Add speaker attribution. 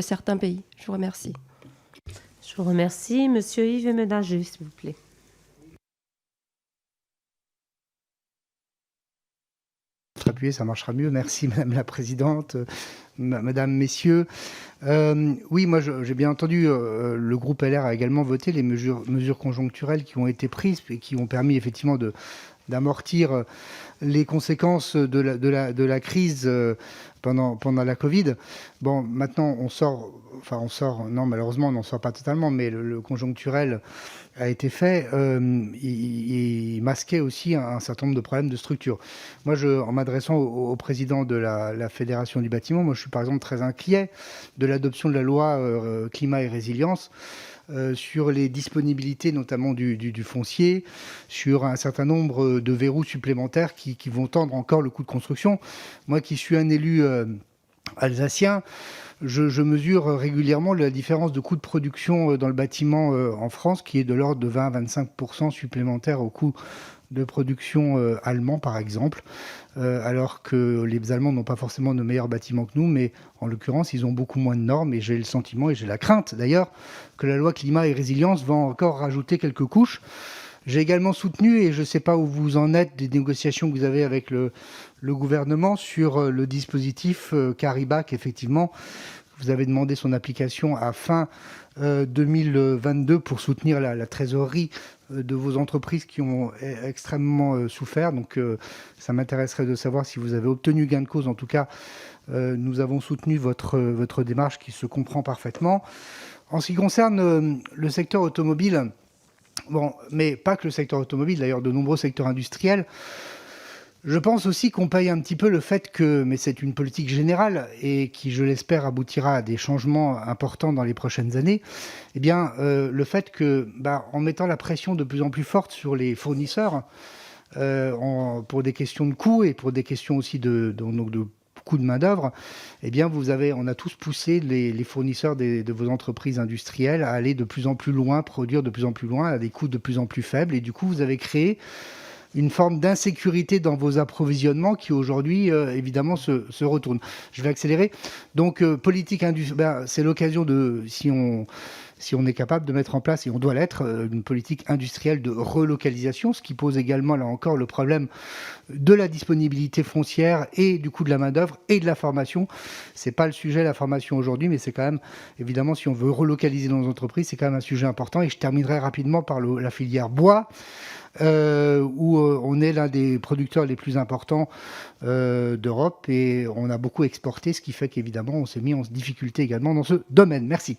Speaker 1: certains pays. Je vous remercie.
Speaker 2: Je vous remercie. Monsieur Yves Ménageux, s'il vous plaît.
Speaker 3: Appuyer, ça marchera mieux. Merci Madame la Présidente, Madame, Messieurs. Oui, moi j'ai bien entendu, le groupe LR a également voté les mesures conjoncturelles qui ont été prises et qui ont permis effectivement d'amortir les conséquences de la crise pendant la Covid. Bon, maintenant on sort, non malheureusement on n'en sort pas totalement, mais le conjoncturel a été fait, il masquait aussi un certain nombre de problèmes de structure. Moi, en m'adressant au président de la Fédération du bâtiment, moi je suis par exemple très inquiet de l'adoption de la loi climat et résilience, sur les disponibilités notamment du foncier, sur un certain nombre de verrous supplémentaires qui vont tendre encore le coût de construction. Moi qui suis un élu alsacien, je mesure régulièrement la différence de coût de production dans le bâtiment en France, qui est de l'ordre de 20 à 25% supplémentaire au coût de production allemand, par exemple, alors que les Allemands n'ont pas forcément de meilleurs bâtiments que nous, mais en l'occurrence, ils ont beaucoup moins de normes, et j'ai le sentiment, et j'ai la crainte d'ailleurs, que la loi climat et résilience va encore rajouter quelques couches. J'ai également soutenu, et je ne sais pas où vous en êtes, des négociations que vous avez avec le gouvernement sur le dispositif Caribac. Effectivement, vous avez demandé son application à fin 2022 pour soutenir la trésorerie de vos entreprises qui ont extrêmement souffert. Donc ça m'intéresserait de savoir si vous avez obtenu gain de cause. En tout cas, nous avons soutenu votre démarche qui se comprend parfaitement. En ce qui concerne le secteur automobile, bon, mais pas que le secteur automobile, d'ailleurs de nombreux secteurs industriels, je pense aussi qu'on paye un petit peu le fait que, mais c'est une politique générale et qui, je l'espère, aboutira à des changements importants dans les prochaines années, eh bien, le fait que, en mettant la pression de plus en plus forte sur les fournisseurs, pour des questions de coûts et pour des questions aussi de coût de main-d'œuvre, eh bien, on a tous poussé les fournisseurs de vos entreprises industrielles à aller de plus en plus loin, produire de plus en plus loin, à des coûts de plus en plus faibles. Et du coup, vous avez créé une forme d'insécurité dans vos approvisionnements qui aujourd'hui, évidemment, se retourne. Je vais accélérer. Donc, politique industrielle, c'est l'occasion de, si on est capable de mettre en place, et on doit l'être, une politique industrielle de relocalisation, ce qui pose également, là encore, le problème de la disponibilité foncière et du coût de la main-d'œuvre et de la formation. C'est pas le sujet, la formation aujourd'hui, mais c'est quand même, évidemment, si on veut relocaliser nos entreprises, c'est quand même un sujet important. Et je terminerai rapidement par la filière bois, où on est l'un des producteurs les plus importants d'Europe et on a beaucoup exporté, ce qui fait qu'évidemment, on s'est mis en difficulté également dans ce domaine. Merci.